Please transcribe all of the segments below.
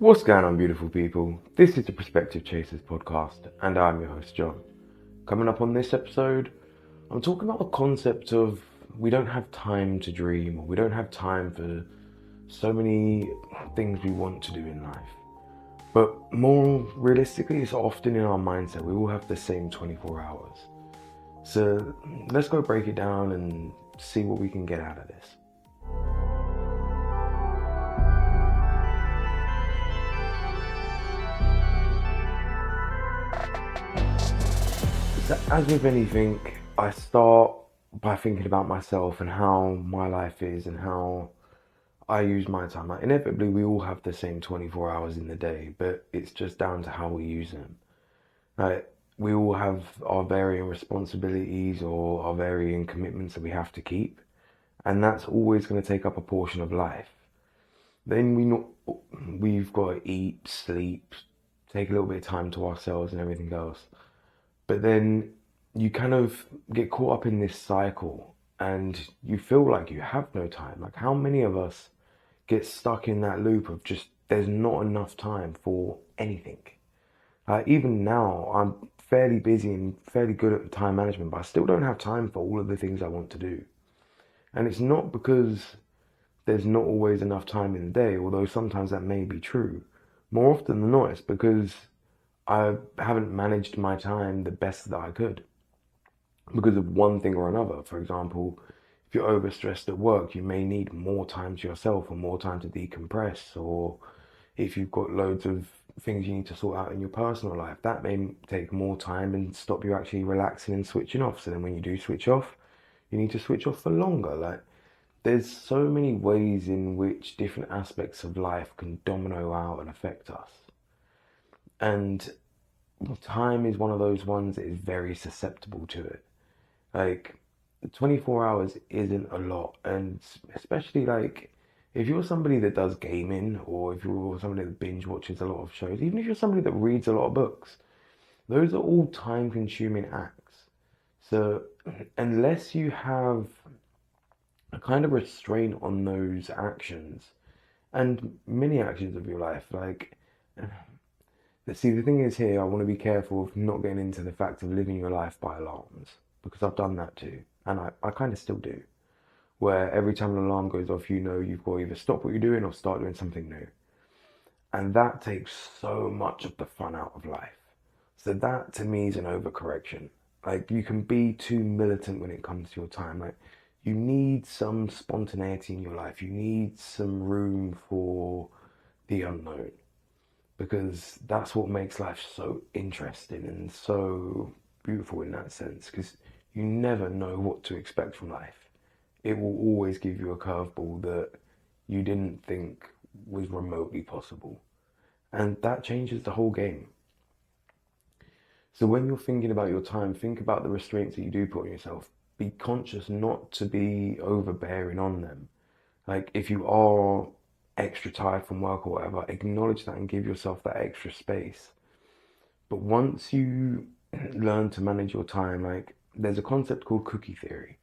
What's going on, beautiful people? This is the Perspective Chasers podcast, and I'm your host, John. Coming up on this episode, I'm talking about the concept of we don't have time to dream, or we don't have time for so many things we want to do in life. But more realistically, it's often in our mindset. We all have the same 24 hours. So let's go break it down and see what we can get out of this. So as with anything, I start by thinking about myself and how my life is and how I use my time. Like, inevitably, we all have the same 24 hours in the day, but it's just down to how we use them. Like, we all have our varying responsibilities or our varying commitments that we have to keep, and that's always going to take up a portion of life. Then we've got to eat, sleep, take a little bit of time to ourselves and everything else. But then you kind of get caught up in this cycle and you feel like you have no time. Like, how many of us get stuck in that loop of just there's not enough time for anything? Even now, I'm fairly busy and fairly good at time management, but I still don't have time for all of the things I want to do. And it's not because there's not always enough time in the day, although sometimes that may be true. More often than not, it's because I haven't managed my time the best that I could because of one thing or another. For example, if you're overstressed at work, you may need more time to yourself or more time to decompress. Or if you've got loads of things you need to sort out in your personal life, that may take more time and stop you actually relaxing and switching off. So then when you do switch off, you need to switch off for longer. Like, there's so many ways in which different aspects of life can domino out and affect us. And time is one of those ones that is very susceptible to it. Like, 24 hours isn't a lot, and especially like if you're somebody that does gaming or if you're somebody that binge watches a lot of shows, even if you're somebody that reads a lot of books, those are all time consuming acts. So unless you have a kind of restraint on those actions and many actions of your life, like, see, the thing is here, I want to be careful of not getting into the fact of living your life by alarms, because I've done that too, and I kind of still do, where every time an alarm goes off, you know you've got to either stop what you're doing or start doing something new. And that takes so much of the fun out of life. So that to me is an overcorrection. Like, you can be too militant when it comes to your time. Like, you need some spontaneity in your life. You need some room for the unknown, because that's what makes life so interesting and so beautiful in that sense, because you never know what to expect from life. It will always give you a curveball that you didn't think was remotely possible, and that changes the whole game. So when you're thinking about your time, think about the restraints that you do put on yourself. Be conscious not to be overbearing on them. Like, if you are extra tired from work or whatever, acknowledge that and give yourself that extra space. But once you learn to manage your time, like, there's a concept called cookie theory.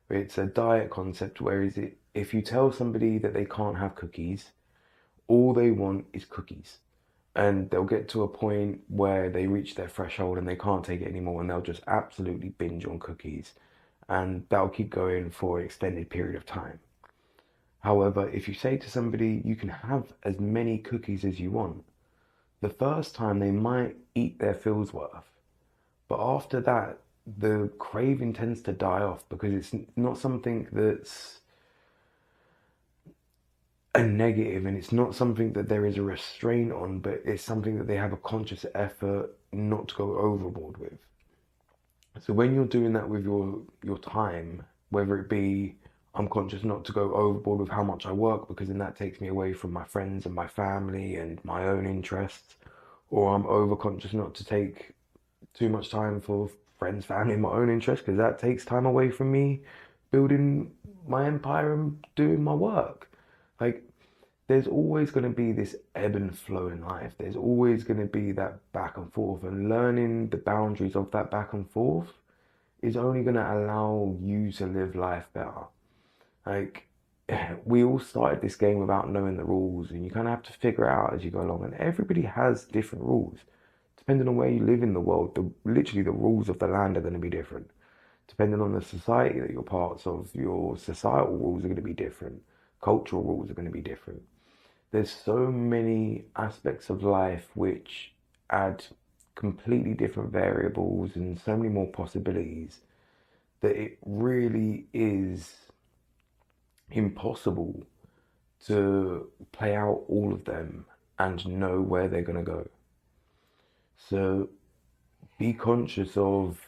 It's a diet concept where if you tell somebody that they can't have cookies, all they want is cookies. And they'll get to a point where they reach their threshold and they can't take it anymore, and they'll just absolutely binge on cookies. And that'll keep going for an extended period of time. However, if you say to somebody you can have as many cookies as you want, the first time they might eat their fill's worth. But after that, the craving tends to die off, because it's not something that's a negative, and it's not something that there is a restraint on, but it's something that they have a conscious effort not to go overboard with. So when you're doing that with your time, whether it be I'm conscious not to go overboard with how much I work, because then that takes me away from my friends and my family and my own interests, or I'm over conscious not to take too much time for friends, family, and my own interests, because that takes time away from me building my empire and doing my work. Like, there's always going to be this ebb and flow in life. There's always going to be that back and forth, and learning the boundaries of that back and forth is only going to allow you to live life better. Like, we all started this game without knowing the rules, and you kind of have to figure it out as you go along. And everybody has different rules. Depending on where you live in the world, literally the rules of the land are going to be different. Depending on the society that you're parts of, your societal rules are going to be different. Cultural rules are going to be different. There's so many aspects of life which add completely different variables and so many more possibilities that it really is impossible to play out all of them and know where they're going to go. So be conscious of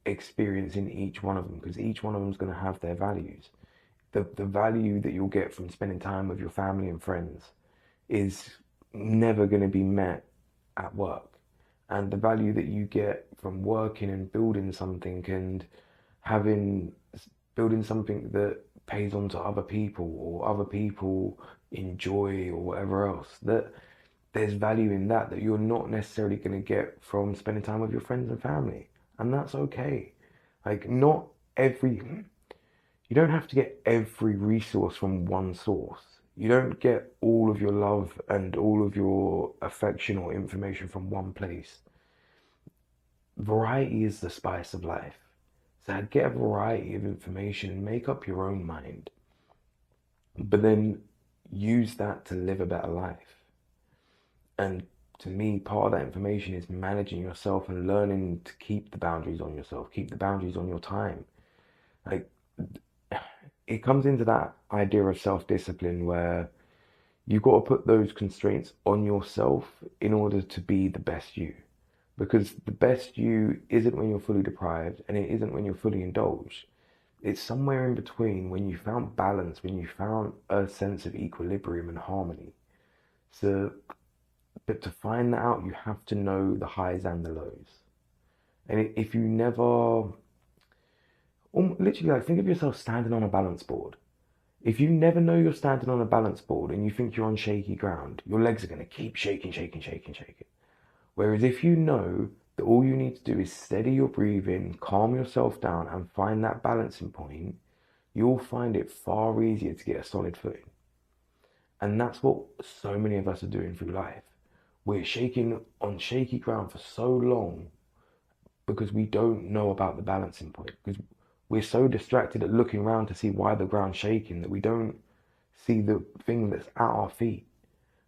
experiencing each one of them, because each one of them is going to have their values. The value that you'll get from spending time with your family and friends is never going to be met at work. And the value that you get from working and building something and having building something that pays on to other people or other people enjoy or whatever else, that there's value in that you're not necessarily going to get from spending time with your friends and family. And that's okay. Like, not every, you don't have to get every resource from one source. You don't get all of your love and all of your affection or information from one place. Variety is the spice of life. So get a variety of information and make up your own mind. But then use that to live a better life. And to me, part of that information is managing yourself and learning to keep the boundaries on yourself, keep the boundaries on your time. Like, it comes into that idea of self-discipline where you've got to put those constraints on yourself in order to be the best you. Because the best you isn't when you're fully deprived, and it isn't when you're fully indulged. It's somewhere in between, when you found balance, when you found a sense of equilibrium and harmony. So, but to find that out, you have to know the highs and the lows. And if you never, literally, like, think of yourself standing on a balance board. If you never know you're standing on a balance board and you think you're on shaky ground, your legs are going to keep shaking, shaking, shaking, shaking. Whereas if you know that all you need to do is steady your breathing, calm yourself down, and find that balancing point, you'll find it far easier to get a solid footing. And that's what so many of us are doing through life. We're shaking on shaky ground for so long because we don't know about the balancing point. Because we're so distracted at looking around to see why the ground's shaking that we don't see the thing that's at our feet.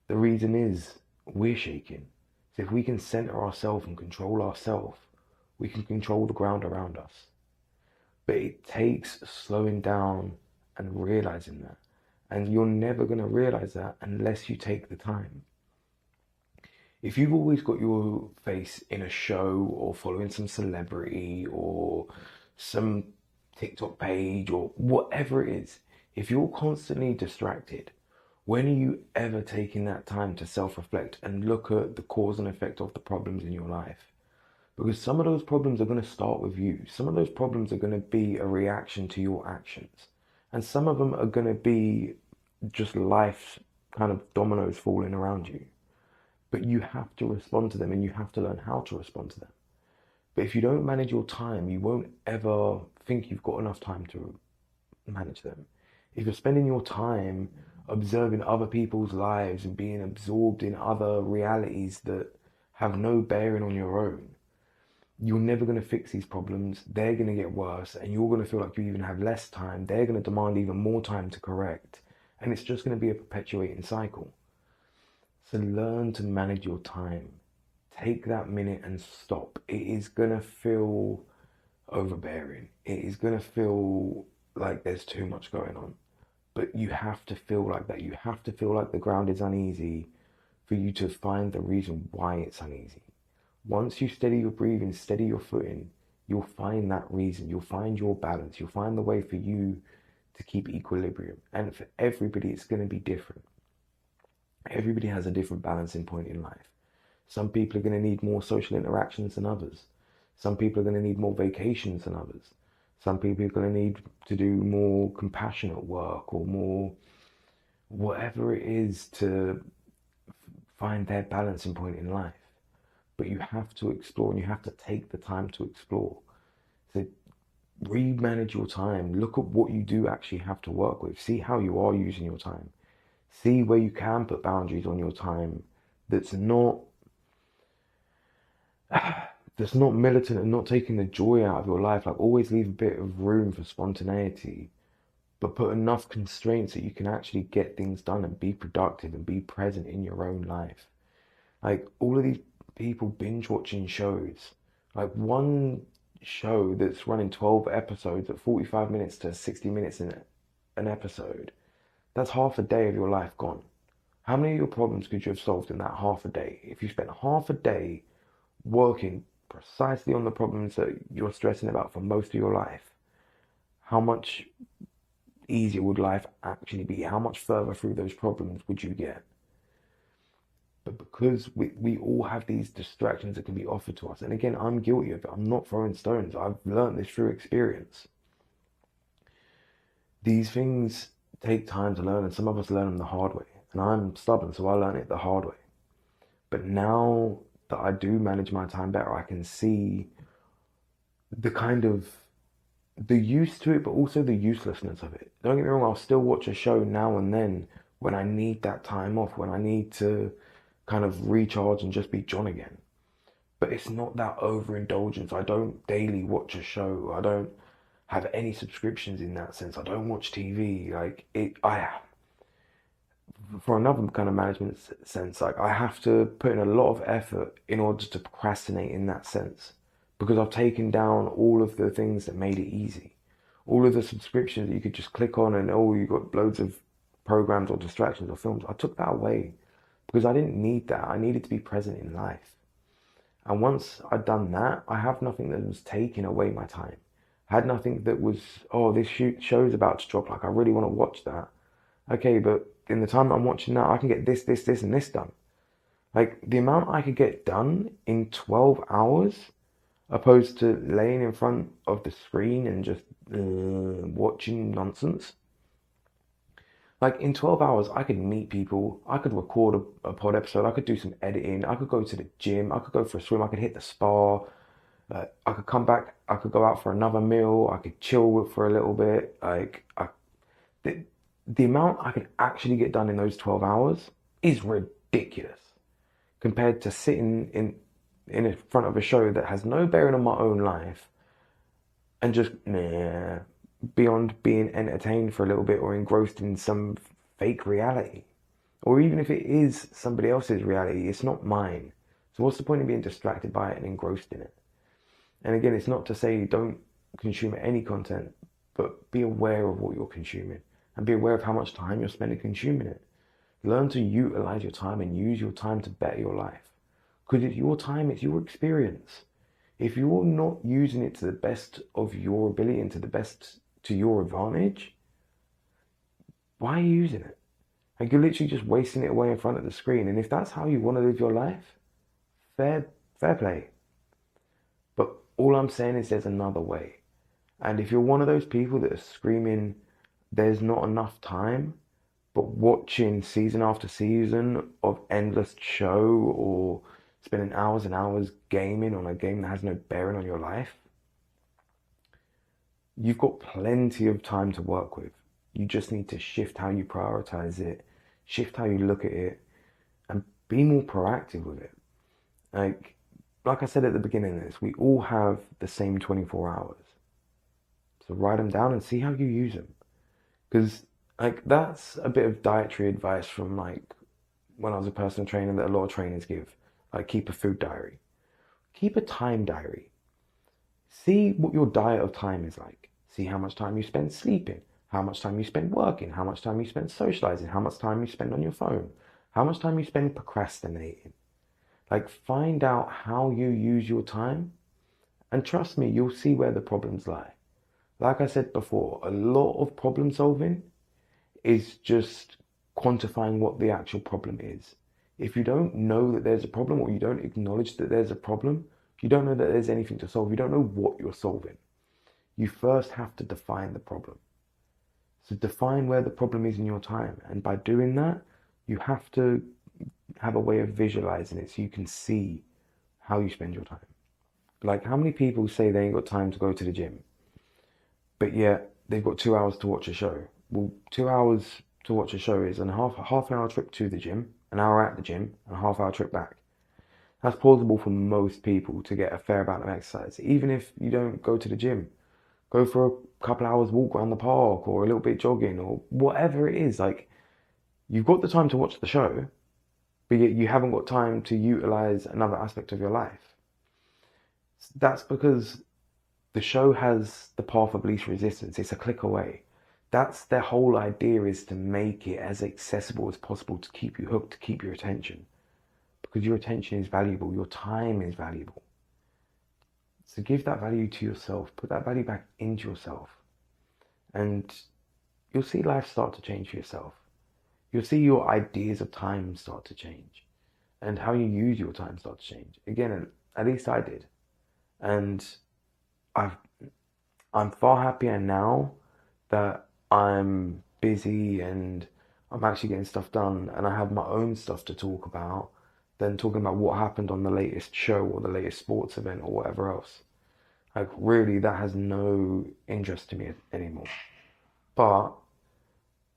The reason is we're shaking. So if we can center ourselves and control ourselves, we can control the ground around us. But it takes slowing down and realizing that. And you're never going to realize that unless you take the time. If you've always got your face in a show or following some celebrity or some TikTok page or whatever it is, if you're constantly distracted, when are you ever taking that time to self-reflect and look at the cause and effect of the problems in your life? Because some of those problems are going to start with you. Some of those problems are going to be a reaction to your actions. And some of them are going to be just life's kind of dominoes falling around you. But you have to respond to them and you have to learn how to respond to them. But if you don't manage your time, you won't ever think you've got enough time to manage them. If you're spending your time observing other people's lives and being absorbed in other realities that have no bearing on your own, you're never going to fix these problems. They're going to get worse and you're going to feel like you even have less time. They're going to demand even more time to correct. And it's just going to be a perpetuating cycle. So learn to manage your time. Take that minute and stop. It is going to feel overbearing. It is going to feel like there's too much going on. But you have to feel like that. You have to feel like the ground is uneasy for you to find the reason why it's uneasy. Once you steady your breathing, steady your footing, you'll find that reason. You'll find your balance. You'll find the way for you to keep equilibrium. And for everybody, it's going to be different. Everybody has a different balancing point in life. Some people are going to need more social interactions than others. Some people are going to need more vacations than others. Some people are going to need to do more compassionate work or more whatever it is to find their balancing point in life. But you have to explore and you have to take the time to explore. So Remanage your time. Look at what you do actually have to work with. See how you are using your time. See where you can put boundaries on your time that's not that's not militant and not taking the joy out of your life. Like always leave a bit of room for spontaneity, but put enough constraints that you can actually get things done and be productive and be present in your own life. Like all of these people binge watching shows, like one show that's running 12 episodes at 45 minutes to 60 minutes in an episode, that's half a day of your life gone. How many of your problems could you have solved in that half a day? If you spent half a day working precisely on the problems that you're stressing about for most of your life, how much easier would life actually be? How much further through those problems would you get? But because we all have these distractions that can be offered to us, and again, I'm guilty of it. I'm not throwing stones. I've learned this through experience. These things take time to learn, and some of us learn them the hard way. And I'm stubborn, so I learn it the hard way. But now that I do manage my time better, I can see the kind of the use to it, but also the uselessness of it. Don't get me wrong, I'll still watch a show now and then when I need that time off, when I need to kind of recharge and just be John again. But it's not that overindulgence. I don't daily watch a show. I don't have any subscriptions in that sense. I don't watch TV. Like it, I for another kind of management sense, like I have to put in a lot of effort in order to procrastinate in that sense because I've taken down all of the things that made it easy. All of the subscriptions that you could just click on and oh, you got loads of programs or distractions or films. I took that away because I didn't need that. I needed to be present in life. And once I'd done that, I have nothing that was taking away my time. I had nothing that was, oh, this show's about to drop. Like, I really want to watch that. Okay, but in the time I'm watching that, I can get this, and this done. Like, the amount I could get done in 12 hours, opposed to laying in front of the screen and just watching nonsense. Like, in 12 hours, I could meet people, I could record a pod episode, I could do some editing, I could go to the gym, I could go for a swim, I could hit the spa, I could come back, I could go out for another meal, I could chill for a little bit. The, the amount I could actually get done in those 12 hours is ridiculous compared to sitting in front of a show that has no bearing on my own life and just beyond being entertained for a little bit or engrossed in some fake reality. Or even if it is somebody else's reality, it's not mine. So what's the point of being distracted by it and engrossed in it? And again, it's not to say you don't consume any content, but be aware of what you're consuming and be aware of how much time you're spending consuming it. Learn to utilize your time and use your time to better your life. Because it's your time, it's your experience. If you're not using it to the best of your ability and to your advantage, why are you using it? Like you're literally just wasting it away in front of the screen. And if that's how you want to live your life, fair play. But all I'm saying is there's another way. And if you're one of those people that are screaming, there's not enough time, but watching season after season of endless show or spending hours and hours gaming on a game that has no bearing on your life, you've got plenty of time to work with. You just need to shift how you prioritize it, shift how you look at it, and be more proactive with it. Like I said at the beginning of this, we all have the same 24 hours. So write them down and see how you use them. Because that's a bit of dietary advice from when I was a personal trainer that a lot of trainers give. Like keep a food diary. Keep a time diary. See what your diet of time is like. See how much time you spend sleeping, how much time you spend working, how much time you spend socializing, how much time you spend on your phone, how much time you spend procrastinating. Like find out how you use your time and trust me, you'll see where the problems lie. Like I said before, a lot of problem solving is just quantifying what the actual problem is. If you don't know that there's a problem or you don't acknowledge that there's a problem, you don't know that there's anything to solve, you don't know what you're solving. You first have to define the problem. So define where the problem is in your time. And by doing that, you have to have a way of visualizing it so you can see how you spend your time. Like how many people say they ain't got time to go to the gym? but yet they've got 2 hours to watch a show. Well, 2 hours to watch a show is a half an hour trip to the gym, an hour at the gym, and a half-hour trip back. That's plausible for most people to get a fair amount of exercise. Even if you don't go to the gym, go for a couple hours walk around the park or a little bit jogging or whatever it is. Like, you've got the time to watch the show, but yet you haven't got time to utilize another aspect of your life. That's because the show has the path of least resistance. It's a click away. That's their whole idea, is to make it as accessible as possible to keep you hooked, to keep your attention. Because your attention is valuable, your time is valuable. So give that value to yourself, put that value back into yourself, and you'll see life start to change for yourself. You'll see your ideas of time start to change, and how you use your time start to change. Again, at least I did. And I'm far happier now that I'm busy and I'm actually getting stuff done and I have my own stuff to talk about than talking about what happened on the latest show or the latest sports event or whatever else. Like, really, that has no interest to me anymore. But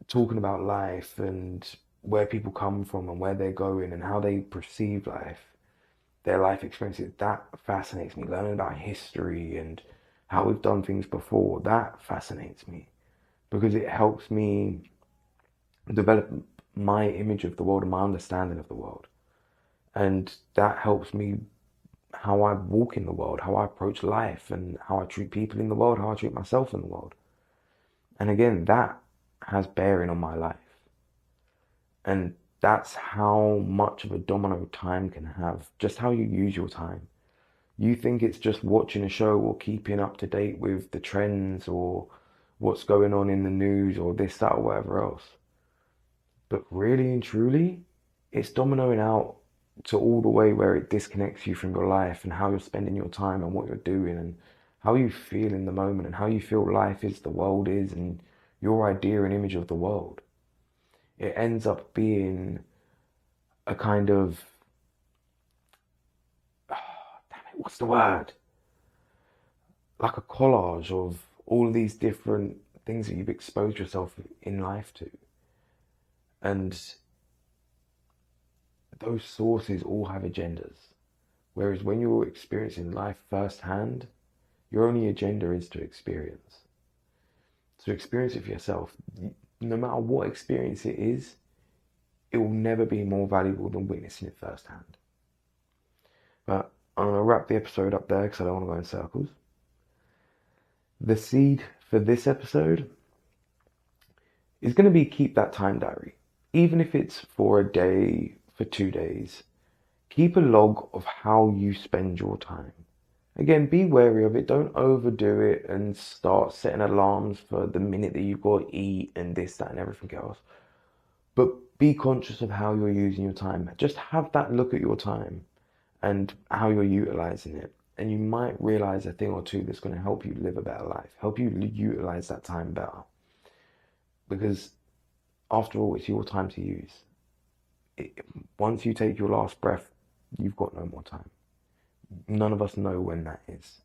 talking about life and where people come from and where they're going and how they perceive life, their life experiences, that fascinates me. Learning about history and how we've done things before, that fascinates me because it helps me develop my image of the world and my understanding of the world. And that helps me how I walk in the world, how I approach life, and how I treat people in the world, how I treat myself in the world. And again, that has bearing on my life. And that's how much of a domino time can have, just how you use your time. You think it's just watching a show or keeping up to date with the trends or what's going on in the news or this, that, or whatever else. But really and truly, it's dominoing out to all the way where it disconnects you from your life and how you're spending your time and what you're doing and how you feel in the moment and how you feel life is, the world is, and your idea and image of the world. It ends up being a kind of, what's the word? Like a collage of all of these different things that you've exposed yourself in life to. And those sources all have agendas. Whereas when you're experiencing life firsthand, your only agenda is to experience. So experience it for yourself. No matter what experience it is, it will never be more valuable than witnessing it firsthand. But I'm going to wrap the episode up there because I don't want to go in circles. The seed for this episode is going to be keep that time diary. Even if it's for a day, for 2 days, keep a log of how you spend your time. Again, be wary of it. Don't overdo it and start setting alarms for the minute that you've got to eat and this, that, and everything else. But be conscious of how you're using your time. Just have that look at your time and how you're utilizing it. And you might realize a thing or two that's going to help you live a better life, help you utilize that time better. Because after all, it's your time to use. Once you take your last breath, you've got no more time. None of us know when that is.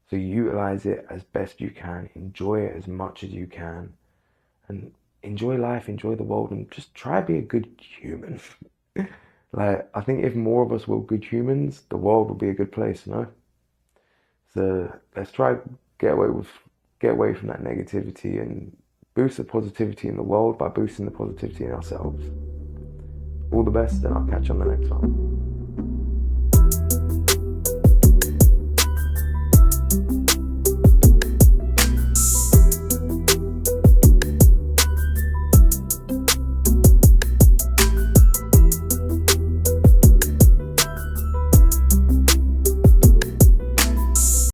So utilize it as best you can, enjoy it as much as you can, and enjoy life, enjoy the world, and just try to be a good human. Like, I think if more of us were good humans, the world would be a good place, no? So let's try get away from that negativity and boost the positivity in the world by boosting the positivity in ourselves. All the best, and I'll catch you on the next one.